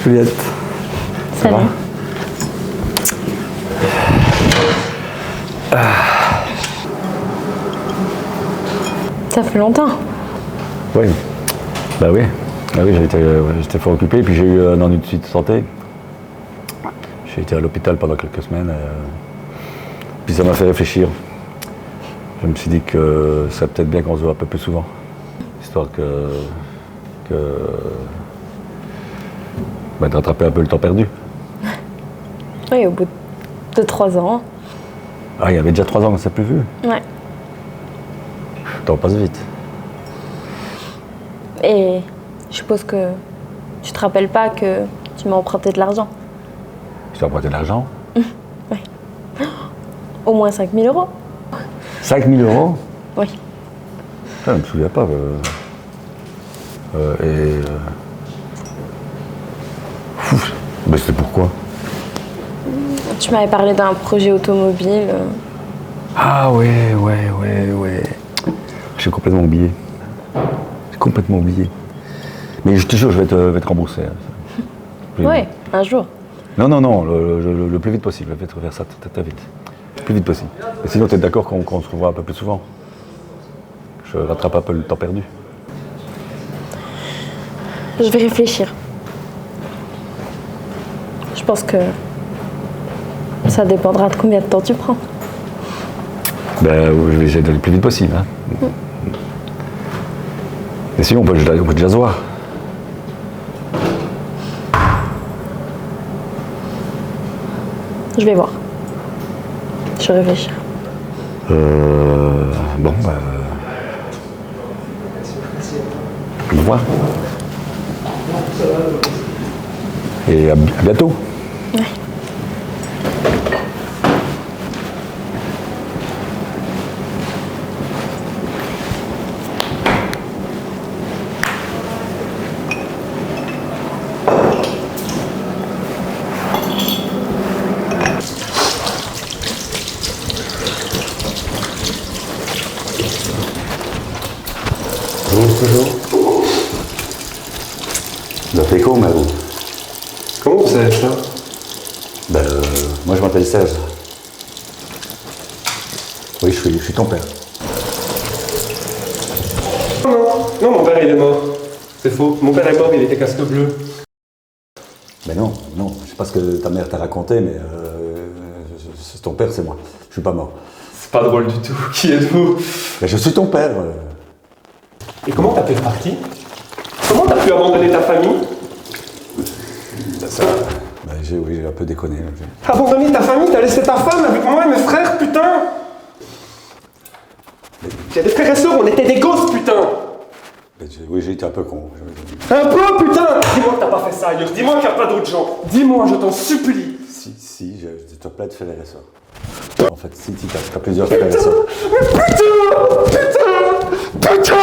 Juliette. Ça Salut. va? Ça fait longtemps. Oui. Bah oui. Ah oui, j'étais fort occupé, puis j'ai eu un ennui de suite de santé. J'ai été à l'hôpital pendant quelques semaines. Puis ça m'a fait réfléchir. Je me suis dit que ça serait peut-être bien qu'on se voit un peu plus souvent. Histoire de rattraper un peu le temps perdu. Oui, au bout de 3 ans. Ah, il y avait déjà 3 ans qu'on ne s'est plus vu. Ouais. Le temps passe vite. Et je suppose que tu te rappelles pas que tu m'as emprunté de l'argent. Je t'ai emprunté de l'argent. Au moins 5 000 euros. 5 000 euros? Oui. Ça, je ne me souviens pas. Mais c'était pourquoi? Tu m'avais parlé d'un projet automobile. Ah ouais. J'ai complètement oublié. Mais je te jure, je vais te rembourser. Ouais, un jour. Non, le plus vite possible. Je vais te faire ça très vite. Le plus vite possible. Et sinon, tu es d'accord qu'on se revoit un peu plus souvent? Je rattrape un peu le temps perdu. Je vais réfléchir. Je pense que ça dépendra de combien de temps tu prends. Ben, je vais essayer d'aller le plus vite possible. Hein. Et sinon, on peut déjà se voir. Je vais voir. Je vais réfléchir. Bon, au revoir. Et à bientôt. Ouais. Bonjour. Vous appelez comment, vous? Comment vous savez ça? Ben, moi je m'appelle Serge. Oui, je suis ton père. Non, mon père il est mort. C'est faux. Mon père est mort, il était casque bleu. Ben non, je sais pas ce que ta mère t'a raconté, mais ton père, c'est moi. Je suis pas mort. C'est pas drôle du tout. Qui êtes-vous? Ben, je suis ton père. Et comment t'as pu être parti? Comment t'as pu abandonner ta famille? Ben, j'ai un peu déconné. Abandonner ta famille? T'as laissé ta femme avec moi et mes frères, putain! J'ai des frères et sœurs, on était des gosses, putain! Ben, oui, j'ai été un peu con. Un peu, putain! Dis-moi que t'as pas fait ça ailleurs. Dis-moi qu'il n'y a pas d'autres gens. Dis-moi, je t'en supplie. Si, je te plaide de frères et sœurs. En fait, si, t'as plusieurs frères et sœurs. Putain!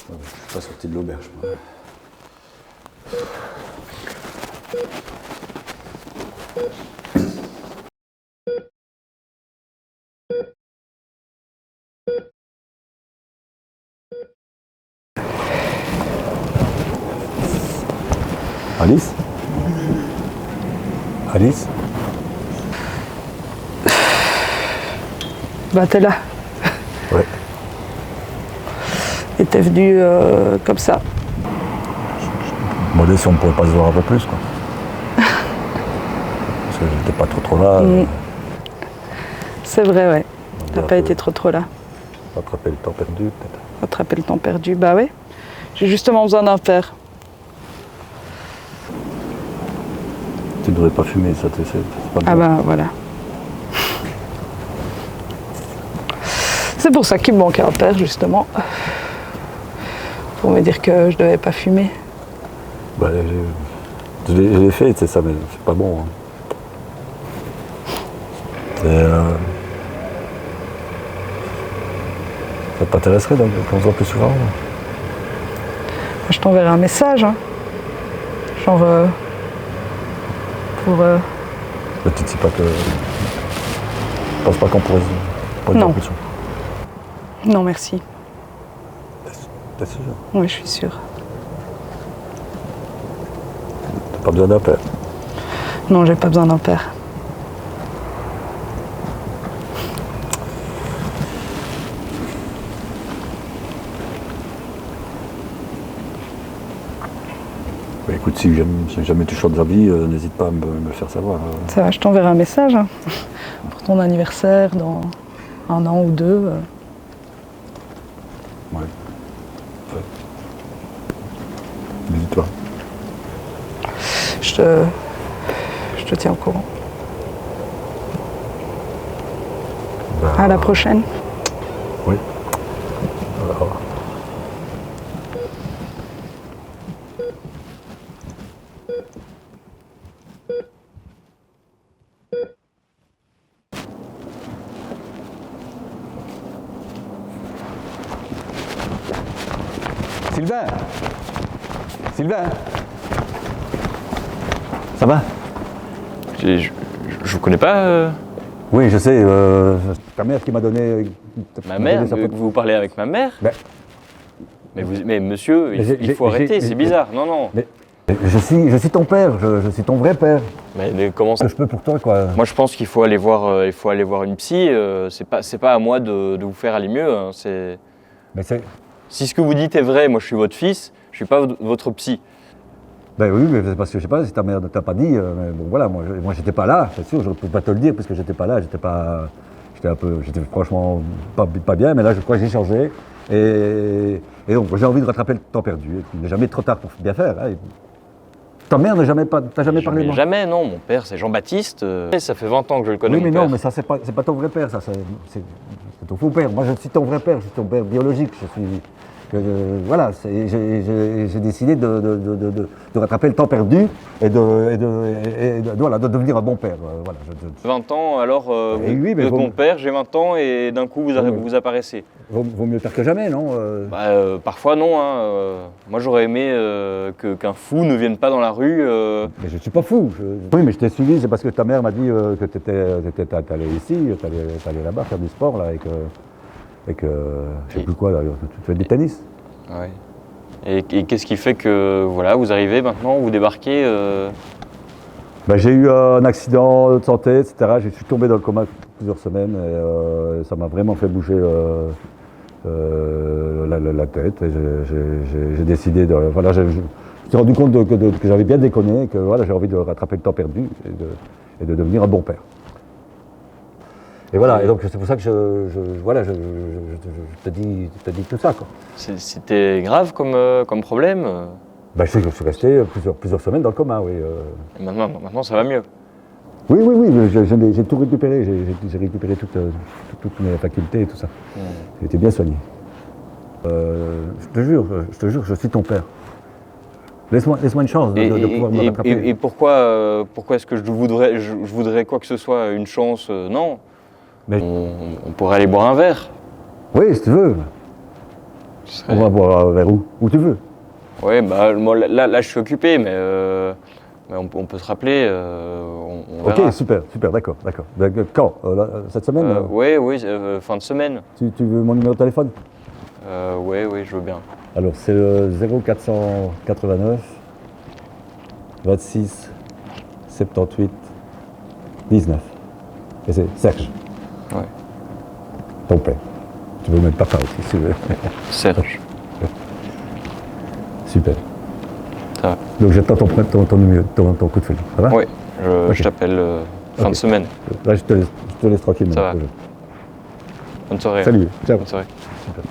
Je suis pas sorti de l'auberge, moi. Alice? Alice? Bah t'es là. Ouais. Et t'es venu comme ça. Je me demandais si on ne pourrait pas se voir un peu plus, quoi. Parce que j'étais pas trop là. C'est vrai, ouais. T'as un pas peu. été trop là. Rattraper le temps perdu, peut-être. Rattraper le temps perdu, bah ouais. J'ai justement besoin d'un père. Tu ne devrais pas fumer, ça, tu sais. C'est pas Ah bien. bah voilà. C'est pour ça qu'il me manquait un père, justement. Pour me dire que je devais pas fumer. Bah, je l'ai fait, c'est ça, mais c'est pas bon. Hein. Ça t'intéresserait qu'on se voit plus souvent? Je t'enverrai un message, hein. Genre pour... Mais tu ne sais pas que... Je pense pas qu'on pourrait se Non. voir plus souvent. Non, merci. T'es sûr? Oui, je suis sûre. T'as pas besoin d'un père. Non, j'ai pas besoin d'un père. Bah, écoute, si jamais tu changes d'avis, n'hésite pas à me le faire savoir. Ça va, je t'enverrai un message hein, pour ton anniversaire dans 1 an ou 2. Ouais. Ouais. N'hésite-toi. Je te tiens au courant. Bah, À la prochaine. oui. Alors. Sylvain! Sylvain! Ça va? Je vous connais pas, Oui, je sais. Ta mère qui m'a donné. ma mère. sa photo. Vous parlez avec ma mère? Ben, Mais monsieur, Mais il faut arrêter, c'est bizarre. Non, non. mais je suis ton père, je suis ton vrai père. Mais comment ça? Ce que je peux pour toi, quoi. Moi, je pense qu'il faut aller voir, une psy. C'est pas à moi de vous faire aller mieux. Hein, Mais c'est. si ce que vous dites est vrai, moi, je suis votre fils. Je suis pas votre psy. Ben oui, mais c'est parce que je sais pas si ta mère ne t'a pas dit. Mais bon, voilà, moi j'étais pas là, c'est sûr, je ne peux pas te le dire parce que j'étais pas là, j'étais franchement pas bien, mais là je crois que j'ai changé. Et donc j'ai envie de rattraper le temps perdu. Il n'est jamais trop tard pour bien faire. Hein. Ta mère t'a jamais parlé de moi? Jamais, non. Mon père, c'est Jean-Baptiste. Ça fait 20 ans que je le connais. Oui, mais mon non, père. mais ça c'est pas ton vrai père, ça c'est ton faux père. Moi je suis ton vrai père, je suis ton père biologique. Voilà, j'ai décidé de rattraper le temps perdu et voilà, de devenir un bon père. Voilà, 20 ans, alors Et oui, mais vous êtes vaut- mon père, j'ai 20 ans et d'un coup mais- vous apparaissez. vaut mieux tard que jamais, non? Parfois non. Hein, moi j'aurais aimé qu'un fou ne vienne pas dans la rue. Mais je suis pas fou. Oui, mais je t'ai suivi, c'est parce que ta mère m'a dit que t'allais ici, t'allais là-bas faire du sport, là, et que je sais plus quoi, d'ailleurs, tu fais du tennis. Ouais. Et qu'est-ce qui fait que voilà, vous arrivez maintenant, vous débarquez Ben, j'ai eu un accident de santé, etc. Je suis tombé dans le coma plusieurs semaines et ça m'a vraiment fait bouger la tête. Et j'ai décidé de. Voilà, je me suis rendu compte que j'avais bien déconné, et que voilà, j'ai envie de rattraper le temps perdu et de devenir un bon père. Et voilà, et donc c'est pour ça que je te dis tout ça, quoi. C'était grave comme problème. Ben, je sais que je suis resté plusieurs semaines dans le coma, oui. Et maintenant ça va mieux. Oui, j'ai tout récupéré, j'ai récupéré toutes mes facultés et tout ça. J'ai été bien soigné. Je te jure, je suis ton père. Laisse-moi une chance de pouvoir me rattraper. Et pourquoi est-ce que je voudrais quoi que ce soit, une chance? Non. Mais- On pourrait aller boire un verre. Oui, si tu veux. On va boire vers où tu veux. Oui, bah, moi, là je suis occupé, mais on peut se rappeler, on verra. Ok, super, d'accord. Quand cette semaine Oui, fin de semaine. tu veux mon numéro de téléphone? Oui, je veux bien. Alors c'est le 0489 26 78 19. Et c'est Serge, Ouais. ton père. Tu veux mettre papa aussi, si tu veux. Serge. Super. Ça va. Donc j'attends ton numéro, ton coup de fil. Ça va? Oui, Ok. je t'appelle fin Ok. de semaine. Là, je te laisse tranquille. Ça maintenant. va. Bonne soirée. Salut, ciao. Bonne soirée. Super.